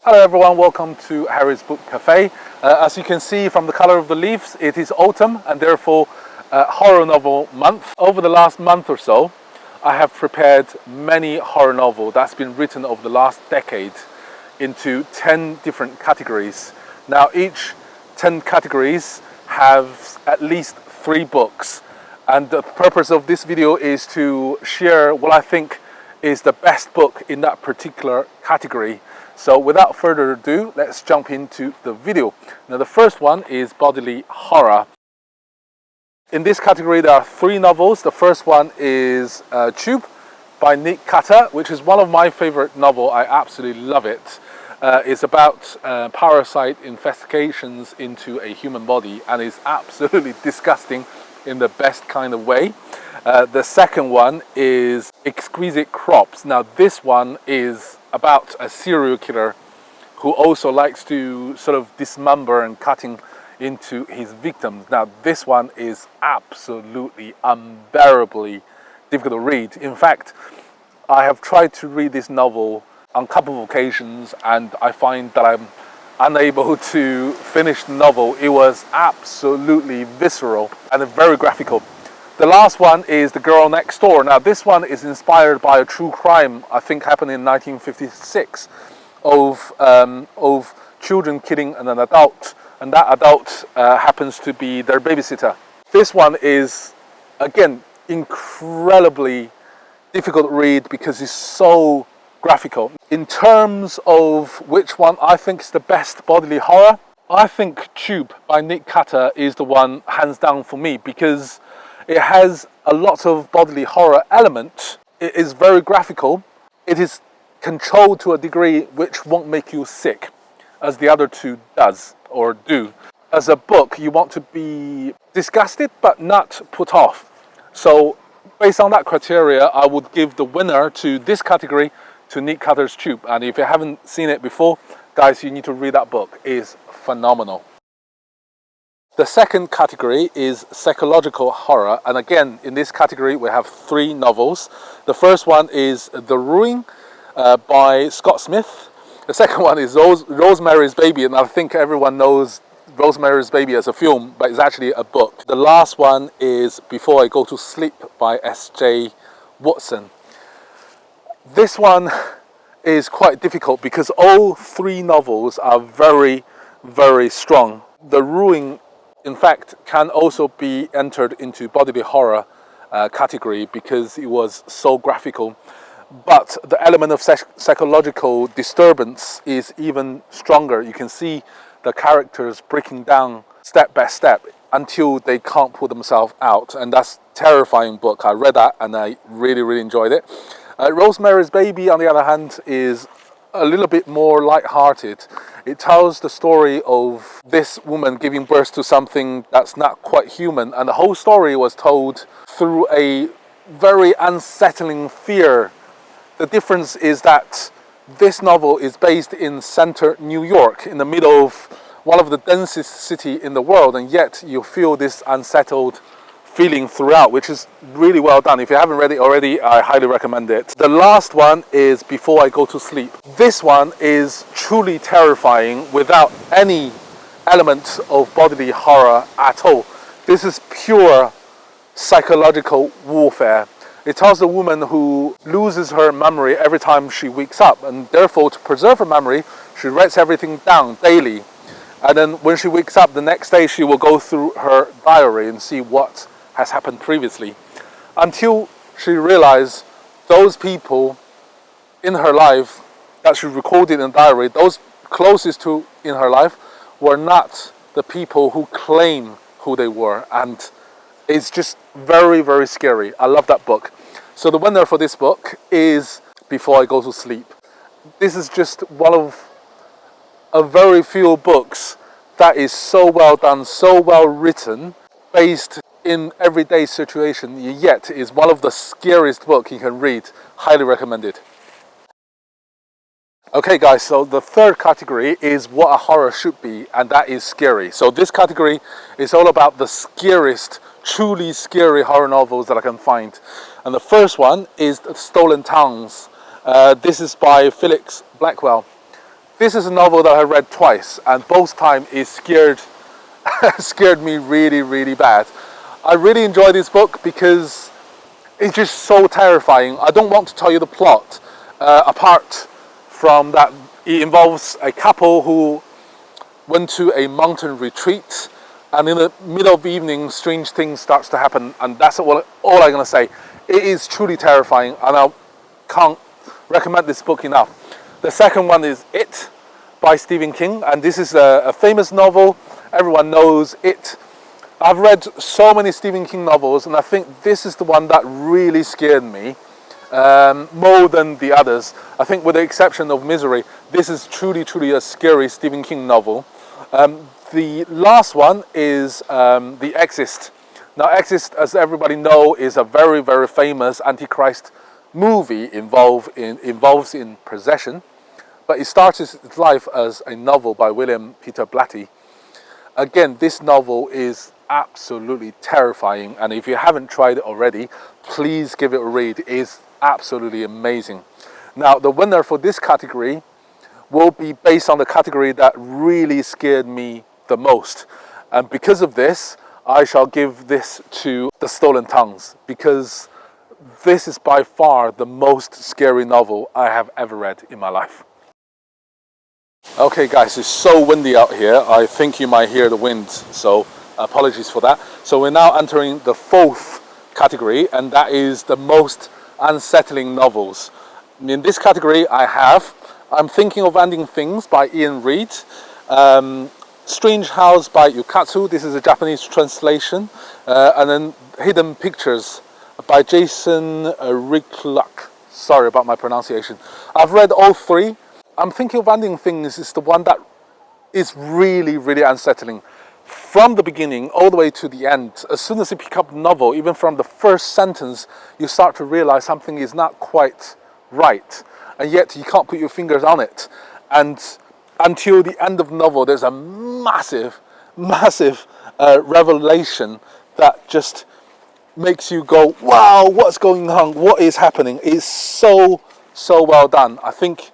Hello everyone, welcome to Harry's Book Cafe. As you can see from the color of the leaves, it is autumn and therefore horror novel month. Over the last month or so, I have prepared many horror novels that's been written over the last decade into 10 different categories. Now each 10 categories have at least 3 books, and the purpose of this video is to share what I think is the best book in that particular category. So without further ado, let's jump into the video. Now the first one is bodily horror. In this category there are 3 novels. The first one is Tube by Nick Carter, which is one of my favorite novels. I absolutely love it. It's about parasite infestations into a human body and is absolutely disgusting in the best kind of way. The second one is Exquisite Crops. Now this one is about a serial killer who also likes to sort of dismember and cutting into his victims. Now this one is absolutely unbearably difficult to read. In fact, I have tried to read this novel on a couple of occasions and I find that I'm unable to finish the novel. It was absolutely visceral and very graphical. The last one is The Girl Next Door. Now this one is inspired by a true crime, I think happened in 1956, of children killing an adult, and that adult happens to be their babysitter. This one is, again, incredibly difficult to read because it's so graphical. In terms of which one I think is the best bodily horror, I think Tube by Nick Carter is the one hands down for me, because it has a lot of bodily horror element. It is very graphical. It is controlled to a degree which won't make you sick, as the other 2 does or do. As a book, you want to be disgusted but not put off. So based on that criteria, I would give the winner to this category to Nick Carter's Tube. And if you haven't seen it before, guys, you need to read that book. It is phenomenal. The second category is psychological horror, and again in this category we have 3 novels. The first one is The Ruin by Scott Smith. The second one is Rosemary's Baby, and I think everyone knows Rosemary's Baby as a film, but it's actually a book. The last one is Before I Go to Sleep by S.J. Watson. This one is quite difficult because all 3 novels are very, very strong. The Ruin, in fact, can also be entered into bodily horror category because it was so graphical. But the element of psychological disturbance is even stronger. You can see the characters breaking down step by step until they can't pull themselves out. And that's a terrifying book. I read that and I really, really enjoyed it. Rosemary's Baby, on the other hand, is a little bit more light-hearted. It tells the story of this woman giving birth to something that's not quite human, and the whole story was told through a very unsettling fear. The difference is that this novel is based in center New York, in the middle of one of the densest cities in the world, and yet you feel this unsettled feeling throughout, which is really well done. If you haven't read it already, I highly recommend it. The last one is Before I Go to Sleep. This one is truly terrifying without any element of bodily horror at all. This is pure psychological warfare. It tells a woman who loses her memory every time she wakes up, and therefore to preserve her memory, she writes everything down daily. And then when she wakes up the next day, she will go through her diary and see what has happened previously, until she realized those people in her life that she recorded in a diary, those closest to in her life, were not the people who claim who they were. And it's just very, very scary. I love that book. So the winner for this book is Before I Go to Sleep. This is just one of a very few books that is so well done, so well written, based in everyday situation, yet is one of the scariest books you can read. Highly recommended. Okay guys, so the third category is what a horror should be, and that is scary. So this category is all about the scariest, truly scary horror novels that I can find. And the first one is Stolen Towns. This is by Felix Blackwell. This is a novel that I read twice, and both times it scared me really, really bad. I really enjoy this book because it's just so terrifying. I don't want to tell you the plot, apart from that it involves a couple who went to a mountain retreat, and in the middle of the evening strange things starts to happen, and that's all I'm going to say. It is truly terrifying, and I can't recommend this book enough. The second one is It by Stephen King, and this is a famous novel. Everyone knows It. I've read so many Stephen King novels, and I think this is the one that really scared me more than the others. I think with the exception of Misery, this is truly, truly a scary Stephen King novel. The last one is The Exorcist. Now, Exorcist, as everybody knows, is a very, very famous Antichrist movie involves in possession, but it starts its life as a novel by William Peter Blatty. Again, this novel is absolutely terrifying, and if you haven't tried it already, please give it a read. It is absolutely amazing. Now, the winner for this category will be based on the category that really scared me the most, and because of this, I shall give this to The Stolen Tongues, because this is by far the most scary novel I have ever read in my life. Okay guys, it's so windy out here. I think you might hear the wind, so apologies for that. So we're now entering the fourth category, and that is the most unsettling novels. In this category I'm Thinking of Ending Things by Ian Reid, Strange House by Yukatsu, this is a Japanese translation, and then Hidden Pictures by Jason Rickluck. Sorry about my pronunciation. I've read all three. I'm Thinking of Ending Things is the one that is really, really unsettling. From the beginning all the way to the end, as soon as you pick up the novel, even from the first sentence, you start to realize something is not quite right, and yet you can't put your fingers on it. And until the end of the novel, there's a massive, massive revelation that just makes you go, wow, what's going on? What is happening? It's so, so well done. I think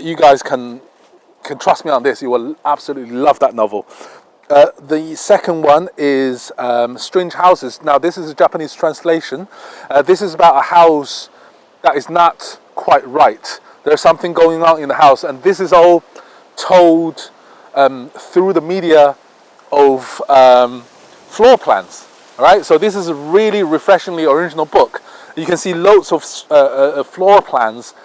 you guys can trust me on this. You will absolutely love that novel. The second one is Strange Houses. Now, this is a Japanese translation. This is about a house that is not quite right. There's something going on in the house, and this is all told through the media of floor plans. All right, so this is a really refreshingly original book. You can see loads of floor plans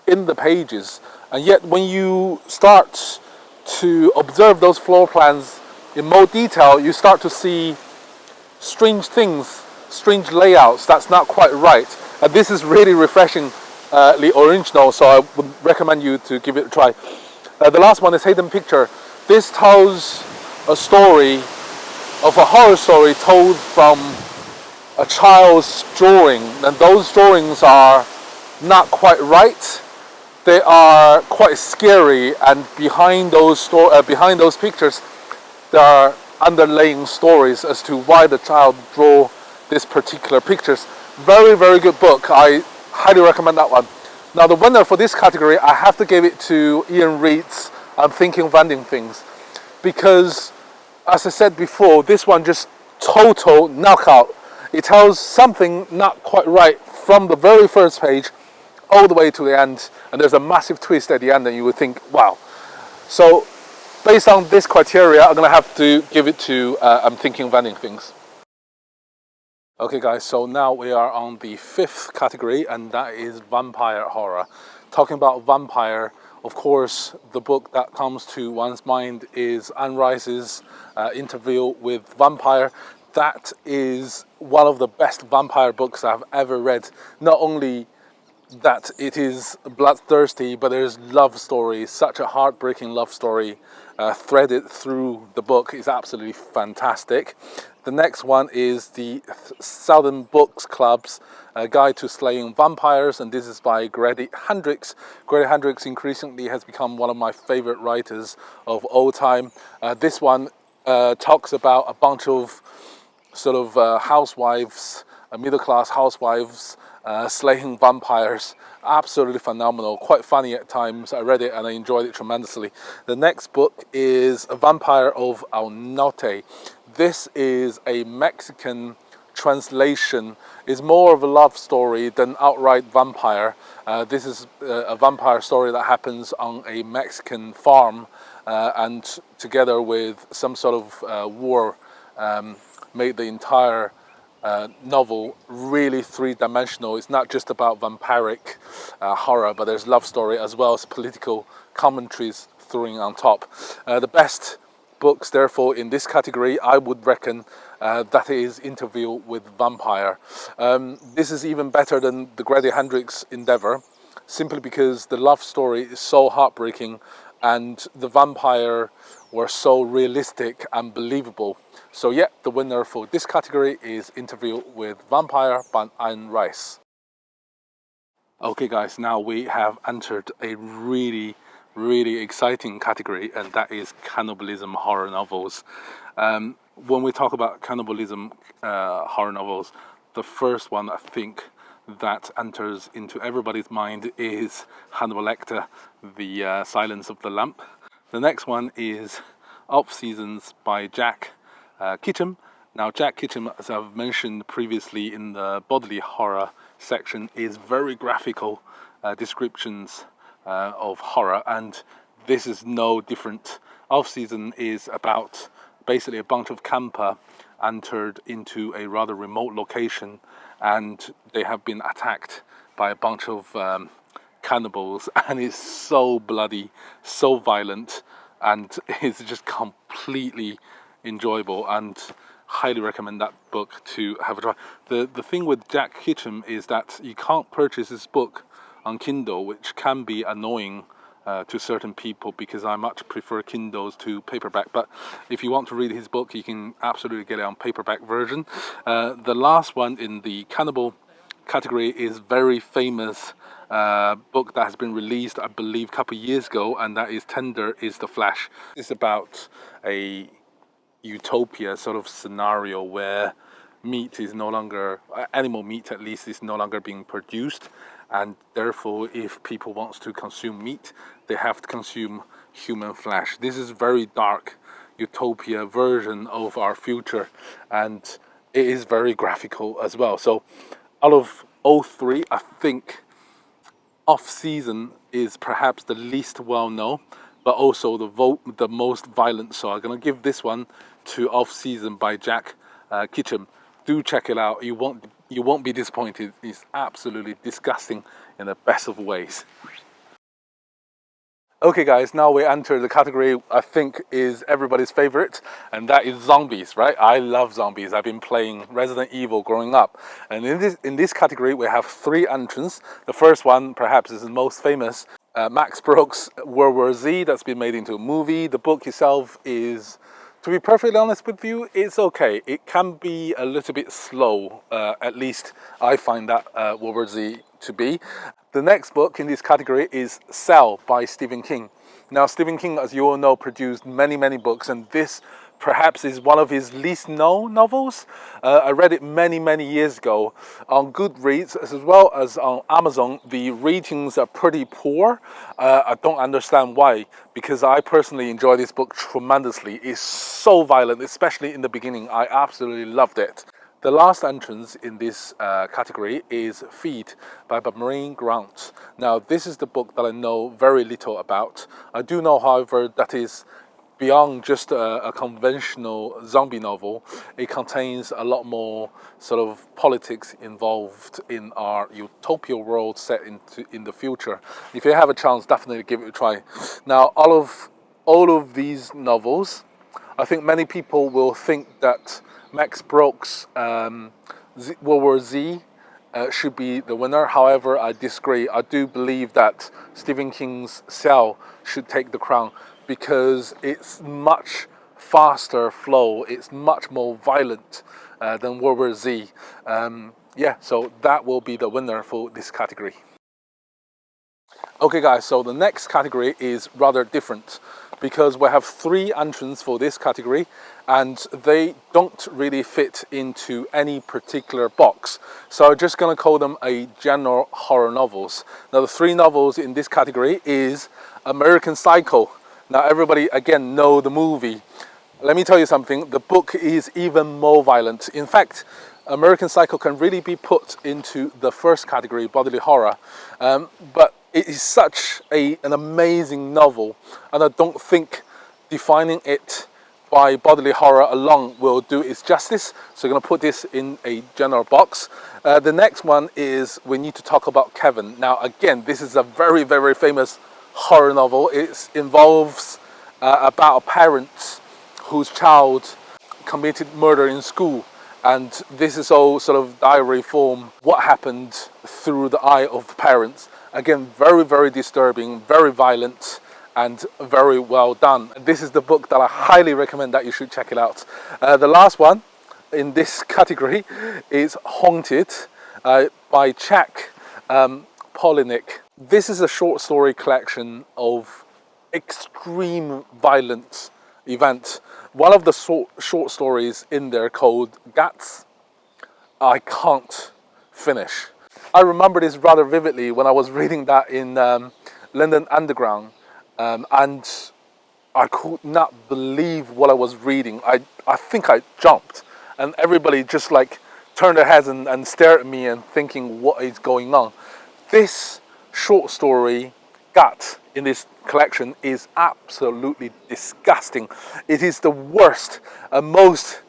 in the pages, and yet when you start to observe those floor plans in more detail, you start to see strange things, strange layouts that's not quite right. And this is really refreshingly original, so I would recommend you to give it a try. The last one is Hidden Picture. This tells a story of a horror story told from a child's drawing, and those drawings are not quite right. They are quite scary, and behind those pictures there are underlying stories as to why the child drew this particular pictures. Very, very good book. I highly recommend that one. Now, the winner for this category, I have to give it to Ian Reid's I'm Thinking of Ending Things, because, as I said before, this one just total knockout. It tells something not quite right from the very first page all the way to the end, and there's a massive twist at the end, and you would think, wow. So, based on this criteria, I'm going to have to give it to I'm Thinking of Ending Things. Okay guys, so now we are on the fifth category, and that is vampire horror. Talking about vampire, of course, the book that comes to one's mind is Anne Rice's Interview with Vampire. That is one of the best vampire books I've ever read. Not only that it is bloodthirsty, but there's love story, such a heartbreaking love story threaded through the book. Is absolutely fantastic. The next one is the Southern Books Club's Guide to Slaying Vampires, and this is by Grady Hendrix. Grady Hendrix increasingly has become one of my favorite writers of all time. This one talks about a bunch of sort of housewives, middle-class housewives, slaying vampires. Absolutely phenomenal, quite funny at times. I read it and I enjoyed it tremendously. The next book is A Vampire of El Norte. This is a Mexican translation. Is more of a love story than outright vampire. This is a vampire story that happens on a Mexican farm, and together with some sort of war made the entire novel really three-dimensional. It's not just about vampiric horror, but there's love story as well as political commentaries thrown on top. The best books, therefore, in this category, I would reckon that is Interview with Vampire. This is even better than the Grady Hendrix endeavor, simply because the love story is so heartbreaking and the vampire were so realistic and believable. So yeah, the winner for this category is Interview with Vampire by Anne Rice. Okay guys, now we have entered a really exciting category, and that is cannibalism horror novels. When we talk about cannibalism horror novels, the first one I think that enters into everybody's mind is Hannibal Lecter, The Silence of the Lamp. The next one is Off Seasons by Jack Ketchum. Now Jack Ketchum, as I've mentioned previously in the bodily horror section, is very graphical descriptions of horror, and this is no different. Off Season is about basically a bunch of camper entered into a rather remote location, and they have been attacked by a bunch of cannibals, and it's so bloody, so violent, and it's just completely enjoyable, and highly recommend that book to have a try. The thing with Jack Ketchum is that you can't purchase this book on Kindle, which can be annoying to certain people, because I much prefer Kindles to paperback. But if you want to read his book, you can absolutely get it on paperback version. The last one in the cannibal category is very famous book that has been released, I believe, a couple of years ago, and that is Tender is the Flesh. It's about a utopia sort of scenario where meat is no longer, animal meat at least, is no longer being produced, and therefore if people want to consume meat, they have to consume human flesh. This is very dark utopia version of our future, and it is very graphical as well. So out of all three, I think Off Season is perhaps the least well known, but also the most violent. So I'm going to give this one to Off Season by Jack Ketchum. Do check it out. You won't be disappointed. It's absolutely disgusting in the best of ways. Okay guys, now we enter the category I think is everybody's favorite, and that is zombies, right? I love zombies. I've been playing Resident Evil growing up, and in this category we have three entrants. The first one perhaps is the most famous, Max Brooks' World War Z, that's been made into a movie. The book itself is, to be perfectly honest with you, it's okay. It can be a little bit slow, at least I find that World War Z to be. The next book in this category is Cell by Stephen King. Now Stephen King, as you all know, produced many books, and this perhaps is one of his least known novels. I read it many years ago on Goodreads as well as on Amazon. The ratings are pretty poor. I don't understand why, because I personally enjoy this book tremendously. It's so violent, especially in the beginning. I absolutely loved it. The last entrance in this category is Feed by Marine Grant. Now this is the book that I know very little about. I do know, however, that is beyond just a conventional zombie novel. It contains a lot more sort of politics involved in our utopia world set in the future. If you have a chance, definitely give it a try. Now, all of these novels, I think many people will think that Max Brooks' World War Z should be the winner. However, I disagree. I do believe that Stephen King's Cell should take the crown, because it's much faster flow, it's much more violent than World War Z. Yeah, so that will be the winner for this category. Okay guys, so the next category is rather different. because we have 3 entrants for this category and they don't really fit into any particular box. So I'm just going to call them a general horror novels. Now the 3 novels in this category is American Psycho. Now everybody again know the movie. Let me tell you something, the book is even more violent. In fact, American Psycho can really be put into the first category, bodily horror. But it is such an amazing novel, and I don't think defining it by bodily horror alone will do its justice. So I'm going to put this in a general box. The next one is We Need to Talk About Kevin. Now again, this is a very, very famous horror novel. It involves about a parent whose child committed murder in school. And this is all sort of diary form, what happened through the eye of the parents. Again, very, very disturbing, very violent, and very well done. This is the book that I highly recommend that you should check it out. The last one in this category is Haunted by Jack Palahniuk. This is a short story collection of extreme violence event. One of the short stories in there called Guts, I can't finish. I remember this rather vividly when I was reading that in London Underground, and I could not believe what I was reading. I think I jumped, and everybody just like turned their heads and stared at me and thinking, what is going on? This short story, Guts, in this collection is absolutely disgusting. It is the worst and most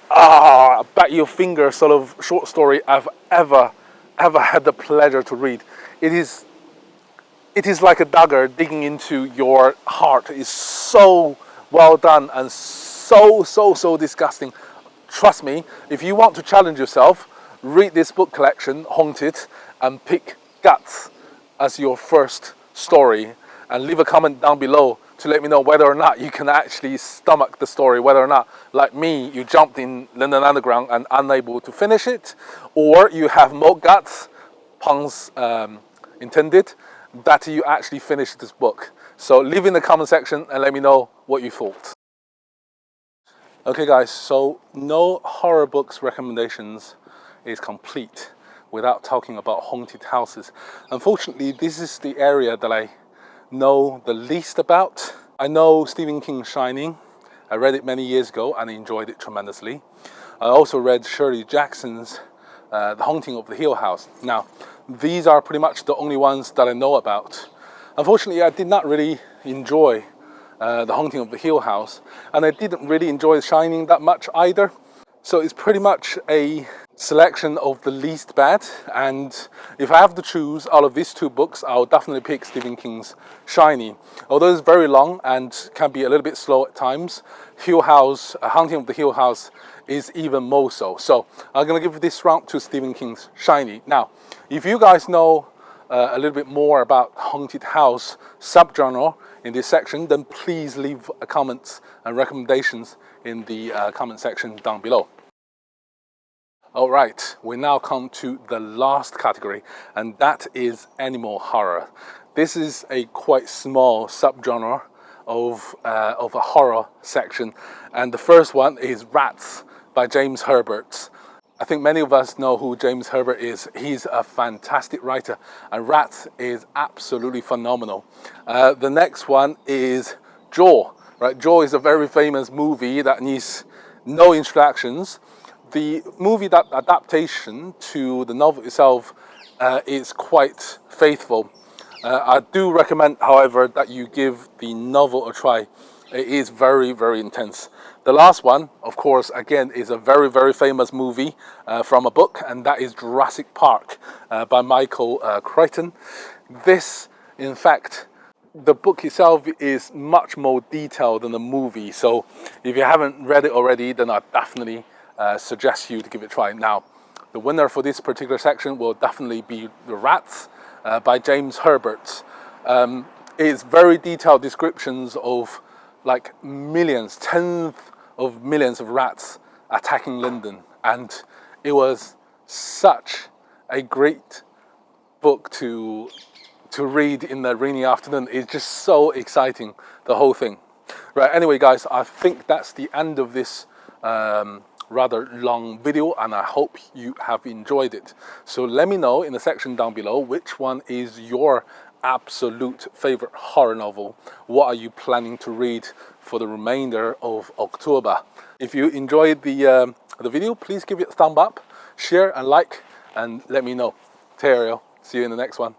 bat your finger sort of short story I've ever had the pleasure to read. It is like a dagger digging into your heart. It is so well done and so disgusting. Trust me, if you want to challenge yourself, read this book collection, Haunted, and pick Guts as your first story. And leave a comment down below to let me know whether or not you can actually stomach the story, whether or not, like me, you jumped in London Underground and unable to finish it, or you have more guts, puns intended, that you actually finished this book. So leave in the comment section and let me know what you thought. Okay guys, so no horror books recommendations is complete without talking about haunted houses. Unfortunately, this is the area that I know the least about. I know Stephen King's Shining. I read it many years ago and enjoyed it tremendously. I also read Shirley Jackson's The Haunting of the Hill House. Now, these are pretty much the only ones that I know about. Unfortunately, I did not really enjoy The Haunting of the Hill House, and I didn't really enjoy Shining that much either. So it's pretty much a selection of the least bad, and if I have to choose out of these 2 books, I'll definitely pick Stephen King's Shining. Although it's very long and can be a little bit slow at times, Hill House, Haunting of the Hill House is even more so. So I'm going to give this round to Stephen King's Shining. Now, if you guys know a little bit more about haunted house subgenre in this section, then please leave comments and recommendations in the comment section down below. Alright, we now come to the last category, and that is animal horror. This is a quite small subgenre of a horror section, and the first one is Rats by James Herbert. I think many of us know who James Herbert is. He's a fantastic writer, and Rats is absolutely phenomenal. The next one is Jaw. Right, Jaw is a very famous movie that needs no introductions. The movie adaptation to the novel itself is quite faithful. I do recommend, however, that you give the novel a try. It is very, very intense. The last one, of course, again, is a very, very famous movie from a book, and that is Jurassic Park by Michael Crichton. This, in fact, the book itself is much more detailed than the movie. So if you haven't read it already, then I definitely suggest you to give it a try. Now, the winner for this particular section will definitely be The Rats by James Herbert. It's very detailed descriptions of like millions, tens of millions of rats attacking London, and it was such a great book to read in the rainy afternoon. It's just so exciting, the whole thing. Right, anyway guys, I think that's the end of this rather long video, and I hope you have enjoyed it. So let me know in the section down below which one is your absolute favorite horror novel. What are you planning to read for the remainder of October? If you enjoyed the video, please give it a thumb up, share and like, and let me know. Terrio, see you in the next one.